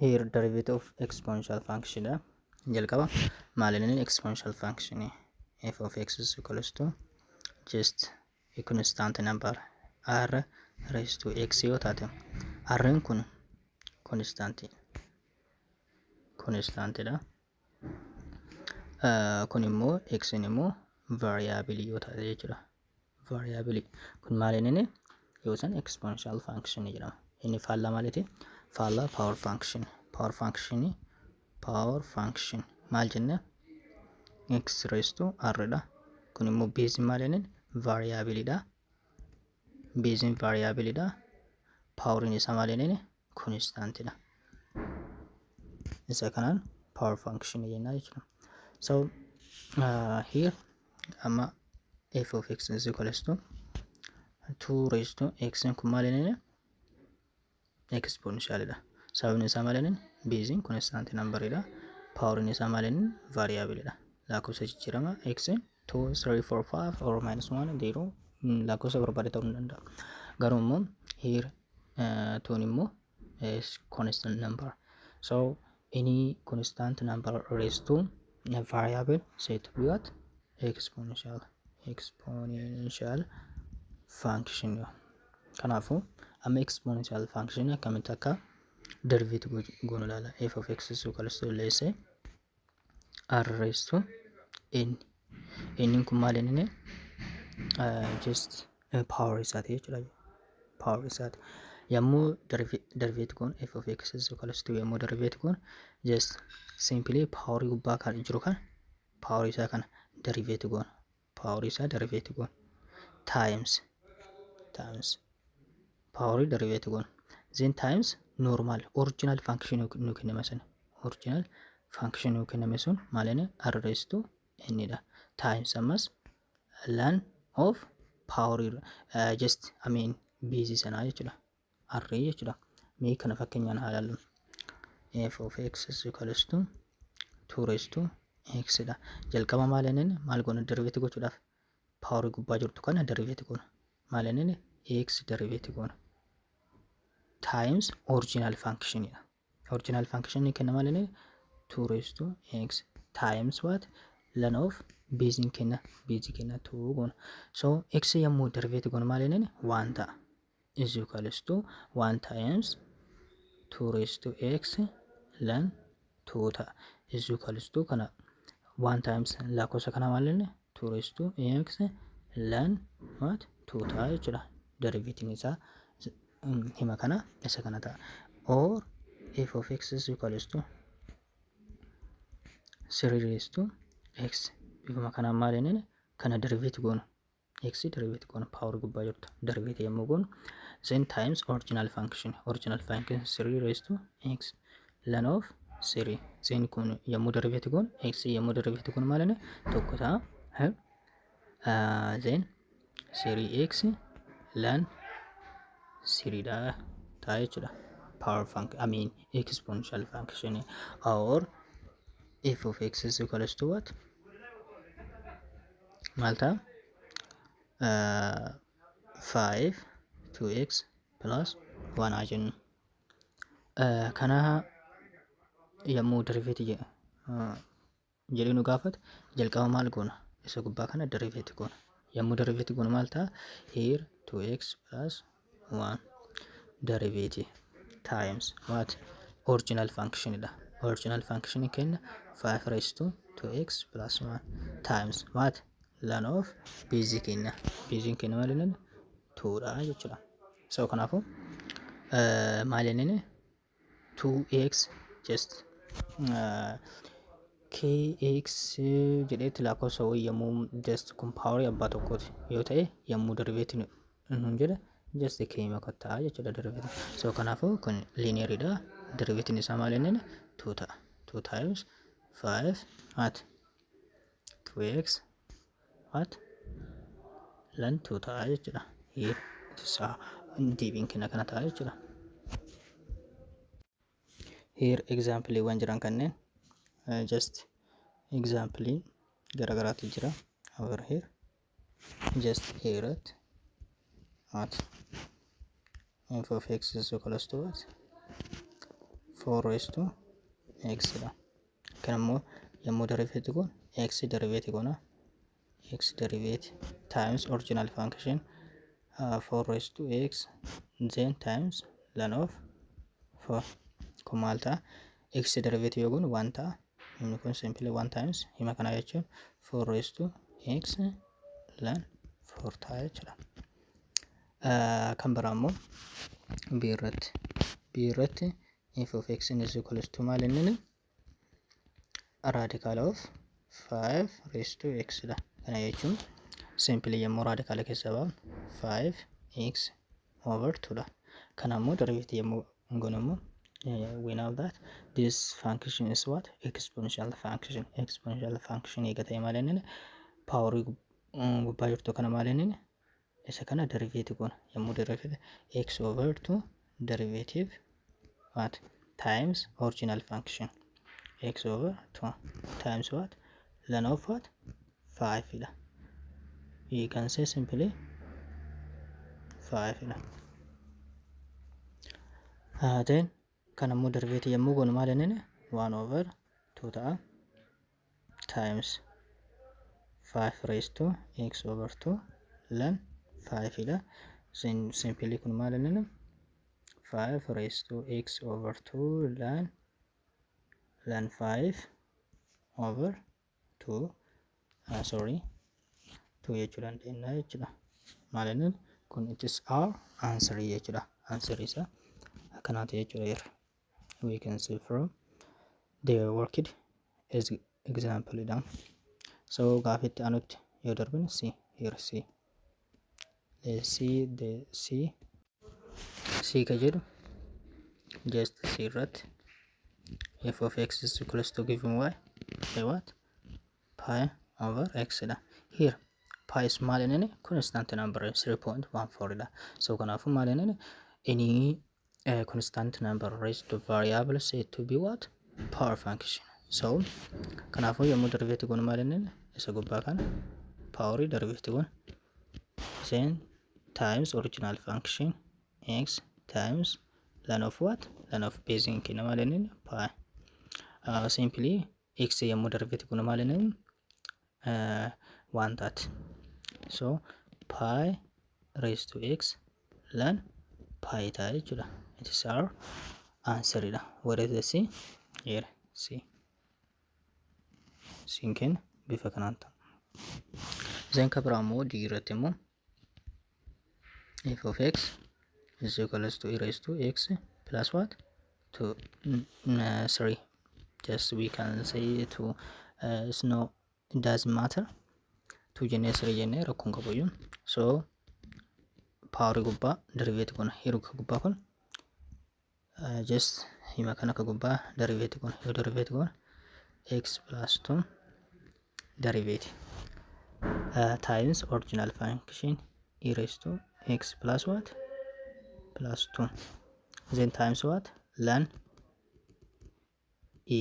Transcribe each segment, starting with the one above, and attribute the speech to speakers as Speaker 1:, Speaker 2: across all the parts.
Speaker 1: here derivative of exponential function jalqaba maalinin exponential function f of x is equals to just a constant number r raised to x yoo taate r'n kun constant dha kun immoo x immoo variable yoo taate jechuudha. variable kun maalinin yoo san exponential function jedhama. inni faallaa maaliti? faallaa power function maal jenne x raised to r dha. kun immoo base maalinin variable dha. base variable dha. power isa maalinin constant dha. isa kanaan power function jenna jechuudha. so here f of x is equals to 2 raised to x kun maalinin exponential dha. sababni isaa maalinin base constant number dha. power isaa maalinin variable dha. lakkoofsa jijjiirama x 2 3 4 5 or -1 0 lakkoofsa barbaade ta'uu danda'a. garuu immoo here tuun immoo is constant number. so any constant number raised to a variable said to be what? exponential function. kanaafu amma exponential function akkamitti akka derivative goonu ilaalla. f of x is equals to let's say r raised to n. n kun maal inni just power isaati jechuudha. power isaati yommuu derivative goonu f of x is equals to yommuu derivative goonu just simply power gubbaa kan jiru kan power isaa kana derivative goonu power isaa derivative goonu times power derivative goonu then times normal original function nu kenname sun original function nu kenname sun maalini r raised to n dha times ammas ln of power just base sana jechuudha r jechuudha. mee kana fakkeenyaan haa ilaallu. f of x is equals to 2 raised to x dha. jalqaba maalinin maal goona derivative gochuudhaaf power gubbaa jirtu kana derivative goona maalinin x derivative goona times original function dha. original function ni kenna maalinin 2 raised to x times what ln of base kenna 2 goona. so x yommuu derivative goona maalinin 1 ta'a is equals to 1 times 2 raised to x ln 2 ta'a is equals to kana 1 times lakkoofsa kana maalinin 2 raised to x ln what 2 ta'a jechuudha. derivative isaa hima kana isa kana ta'a. or f of x is equals to 3 raised to x bifuma kana maalinin kana derivative goonu x derivative goonu power gubbaa jirtu derivative yommuu goonu then times original function 3 raised to x ln of 3 then kun yommuu derivative goonu x yommuu derivative goonu maalinin tokko ta'a then 3x ln 3 dha ta'a jechuudha. power function exponential function. or f of x is equals to what malta 5 2x plus 1 ajennu kana yommuu derivative jedhee nu gaafate jalqaba maal goona isa gubbaa kana derivative goona yommuu derivative goona maal ta'a here 2x plus 1 derivative times what original function dha. original function kenna 5 raised to 2x plus 1 times what ln of base kenna maalinin 2 dha jechuudha. so kanaafu maalinin 2x just kx jedheetti lakkoofsa yommuu just kun power abbaa tokkooti yoo ta'e yommuu derivative nun jedha just keema kottaa jechuudha derivative. so kanaafu kun linear dha. derivative isaa maalinin 2 ta'a 2 times 5 what 2x what ln 2 ta'a jechuudha. here isaa deebiin kenna kana ta'a jechuudha. here example wan jiran kanneen just example garagaraatu jira over here just here at f of x is equals to what 4 raised to x dha. Kanammoo yommuu derivative kun x derivative gona x derivative times original function 4 raised to x then times ln of 4 kun maal ta'a x derivative kun 1 ta'a inni kun simply 1 times hima kana jechuun 4 raised to x ln 4 ta'a jechuudha. Kan biraa immoo b irratti f of x is equal to maal inni radical of 5 raised to x dha. Kana jechuun simply yommuu radical keessa baafnu 5x over 2 dha. Kana immoo derivative yommuu goonu we know that this function is what exponential function. Exponential function eega ta'e maal inni power gubbaa jirtu kana maal inni isa kana derivative goona yommuu derivative x over 2 derivative what times original function x over 2 times what ln of what 5 dha. You can say simply 5 dha. Then kan ammoo derivative yommuu goonu maal inni 1 over 2 ta'a times 5 raised to x over 2 ln 5 dha. Simply kun maal inni 5 raised to x over 2 ln 5 over 2 sorry 2 jechuudha dandeenya jechuudha. Maal inni kun it is our answer jechuudha. Answer isa akkanaati jechuudha. We can see from the worked as example down. So gaafitti anutti yoo darbin see here see. Let's see the c ka jedhu just c irratti f of x is equals to given y by what pi over x dha. Here pi is maal inni constant number 3.14 dha. So kanaafu maal inni any constant number raised to variable said to be what power function. So kanaafu yommuu derivative goonu maal inni isa gubbaa kana power derivative goonu then times original function x times ln of what ln of basic kina maal inni pi simply x yommuu derivative goonu maal inni 1 taati. So pi raised to x ln pi ta'a jechuudha. It is our answer dha. What is the c? Here c sinken bifa kanaan ta'a. Then ka biraa immoo d irratti immoo f of x is equals to e raised to x plus what to sorry just we can say to it's no it doesn't matter to jennee 3 jennee rakkoon qabuyyuu. So power gubbaa derivative kun hiru ka gubbaa kun just hima kana ka gubbaa derivative kun yoo derivative kun x plus 2 derivative times original function e raised to x plus what plus 2 then times what ln e.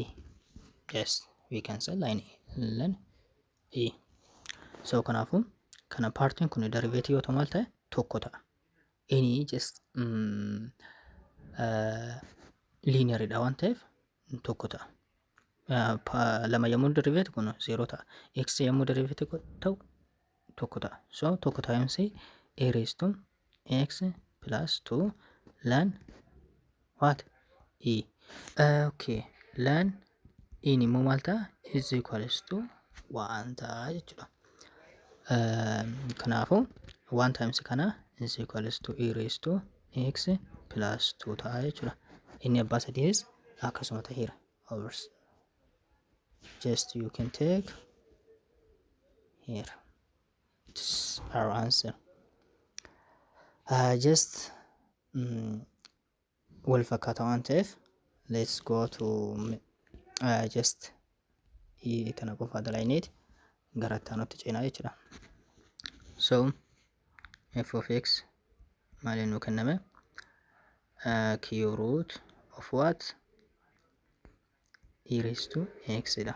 Speaker 1: Yes, we can say ln e. So kanaafu kana partiin kun derivative yoo ta'u maal ta'e tokko ta'a. Any just linear dha waan ta'eef tokko ta'a. Lama yommuu derivative kun 0 ta'a. X yommuu derivative ta'u tokko ta'a. So tokko times e raised to x plus 2 ln what e. Okay, ln e immoo maal ta'a is equals to 1 ta'a jechuudha. Kanaafu 1 times kana is equals to e raised to x plus 2 ta'a jechuudha. Inni abbaa sadiis akkasuma ta'eera over just you can take here. It's our answer. Just wal fakkaata waan ta'eef let's go to just kana qofa dalaineeti gara itti ceenaa jechuudha. So f of x maal nu kenname cube root of what e raised to x dha.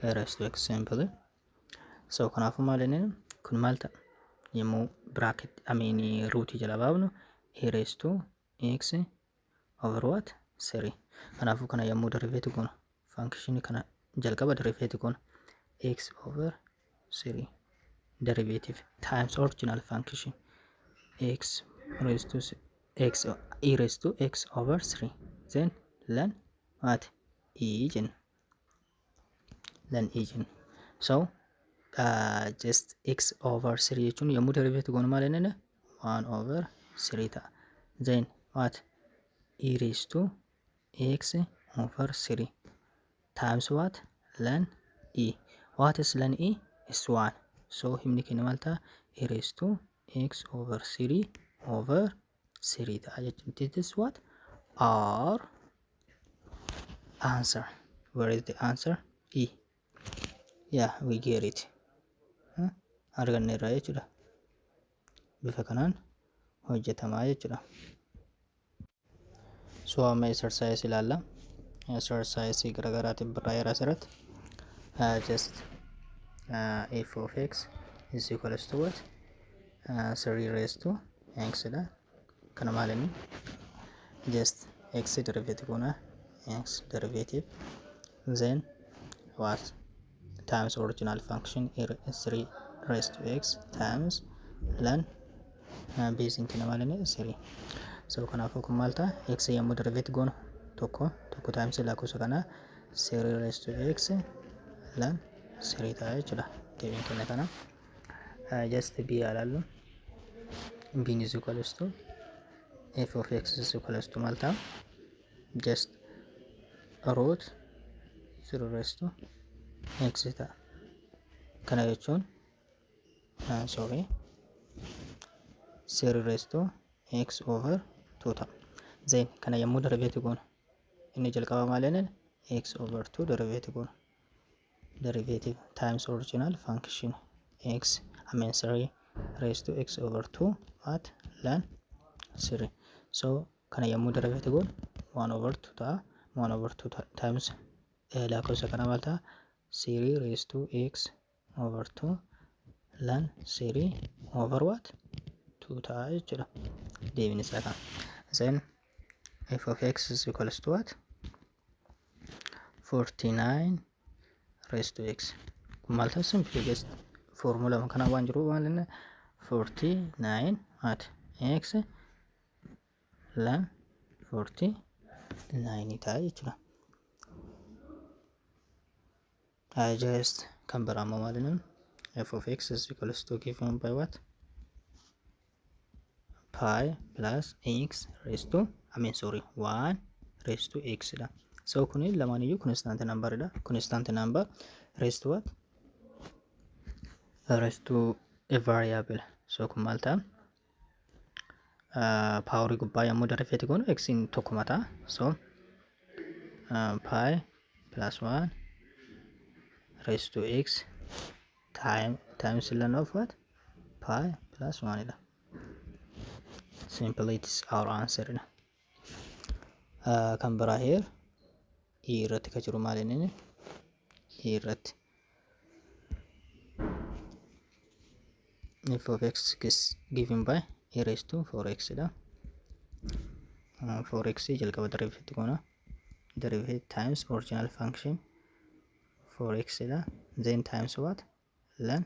Speaker 1: E raised to x simple. So kanaafu maal inni kun maal ta'a yommuu bracket root jala baafnu e raised to x over what 3. Kanaafuu kana yommuu deriveeti goonu function kana jalqaba deriveeti goonu x over 3 derivative times original function x raised to x e raised to x over 3 then ln what e jenna ln e jenna. So just x over 3 jechuun yommuu deriveeti goonu maal inni 1 over 3 ta'a. Then what e raised to x over 3 times what ln e. What is ln e? Is 1. So himni keenya maal ta'a? E raised to x over 3 over 3 ta'a jechuun. This is what our answer. Where is the answer? E. Yeah, we get it. Arganneerra jechuudha. Bifa kanaan hojjetamaa jechuudha. So amma exercise ilaalla. Exercise garaagaraatiin barraa'eera asirratti. Just f of x is equals to what? 3 raised to x dha. Kana maal inni? Just x derivative goona. X derivative. Then what? Times original function 3 raised to x times ln basic kana maal inni? 3. So kanaafuu kun maal ta'a? X yommuu derivative goonu tokko times lakkoofsa kana 3 raised to x ln 3 ta'a jechuudha. Deebiin keenya kana just b ilaallu. B is equals to f of x is equals to maal ta'a? Just root 0 raised to x ta'a. Kana jechuun sorry 0 raised to x over 2 ta'a. Then kana yommuu derivative goonu inni jalqaba maal inni? X over 2 derivative goonu. Derivative times original function x 3 raised to x over 2 at ln 3. So kana yommuu derivative goonu 1 over 2 ta'a. 1 over 2 times lakkoofsa kana maal ta'a? 3 raised to x over 2 ln 3 over what? 2 ta'a jechuudha. Deebiin isaa kana. Then f of x is equals to what? 49 raised to x. Maal ta'a? Simply just formula kana waan jiru maal inni? 49 at x ln 49 ta'a jechuudha. I just kan biraammoo maal inni? F of x is equals to given by what? Pi plus x raised to 1 raised to x dha. So kuni lamaan iyyuu constant number dha. Constant number raised to what? Raised to a variable. So kun maal ta'a? Power gubbaa yommuu derivative goonu x in tokkuma ta'a. So pi plus 1 raised to x times ln of what? Pi plus 1 dha. Simply it is our answer. Kan biraa here e irratti ka jiru maal inni? E irratti f of x is given by e raised to 4x dha. 4x jalqaba derivative goona. Derivative times original function 4x dha. Then times what? Ln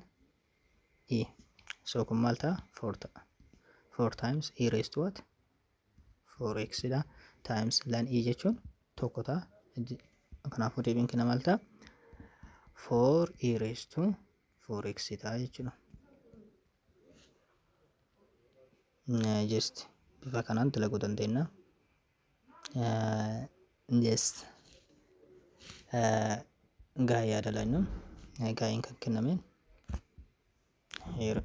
Speaker 1: e. So kun maal ta'a? 4 ta'a. 4 times e raised to what? 4x dha. Times ln e jechuun tokko ta'a. Kanaafuu deebiin keenya maal ta'a? 4 e raised to 4x ta'a jechuudha. Just bifa kanaan dalaguu dandeenya. Just gaa'ii yaada laannuun gaa'iin kan kennameen here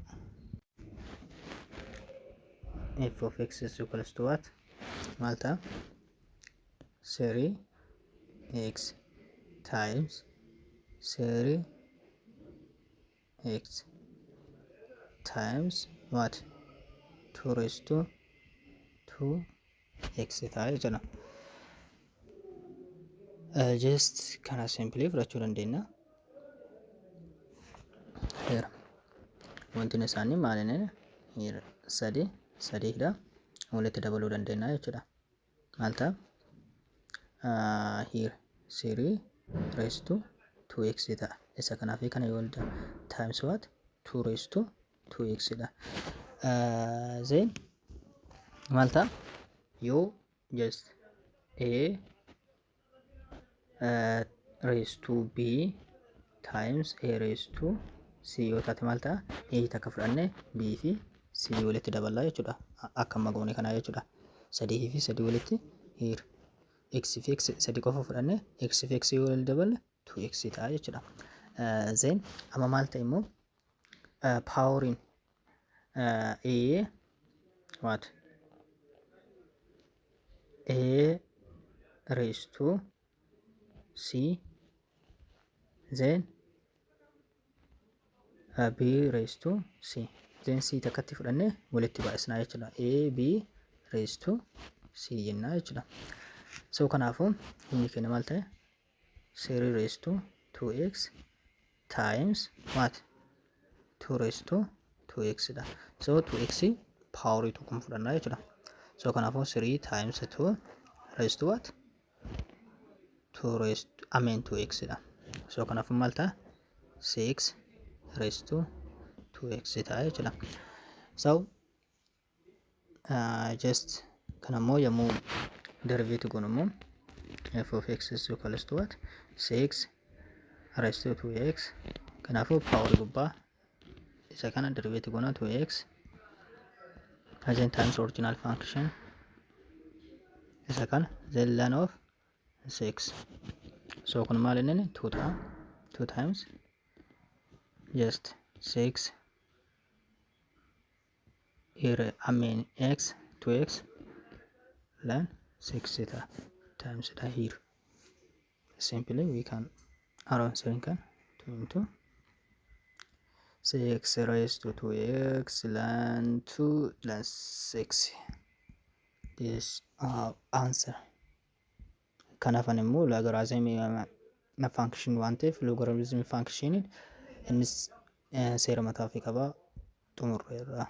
Speaker 1: f of x is equals to what? Maal ta'a? 3x times 3x times what? 2 raised to 2x ta'a jechuudha. Just kana simply fudhachuu dandeenya. Here wanti isaanii maal inni? Here 3 dha. Walitti dabaluu dandeenya jechuudha. Maal ta'a? here 3 raised to 2x ta'a. Isa kanaaf kana yoo times what 2 raised to 2x dha. Then maal ta'a yoo just a raised to b times a raised to c yoo taate maal ta'a a takka fudhanne b fi c walitti daballaa jechuudha. Akka amma goone kanaa jechuudha. 3 fi 3 walitti here x fi x 3 qofa fudhanne x fi x yoo walitti daballe 2x ta'a jechuudha. Then amma maal ta'e immoo powering a what a raised to c then b raised to c then c takkatti fudhanne walitti baay'isnaa jechuudha. a b raised to c jennaa jechuudha. So kanaafuu inni kenna maal ta'e 3 raised to 2x times what 2 raised to 2x dha. So 2x power tokkoon fudhannaa jechuudha. So kanaafuu 3 times 2 raised to what 2 raised to 2x dha. So kanaafuu maal ta'a 6 raised to 2x ta'a jechuudha. So just kanammoo yommuu derivative goonu immoo f of x is equals to what 6 raised to 2x kanaafuu power gubbaa isa kana derivative goona 2x again times original function isa kana then ln of 6. So kun maal inni 2 ta'a 2 times just 6 here x 2x ln 6 ta'a times that here. Simply we can around 7 can 2 into 6 raised to 2x ln 2 ln 6. This answer. Kanaafan immoo logarithm na function waan ta'eef logarithm function innis seera mataa fi qaba xumurreerra.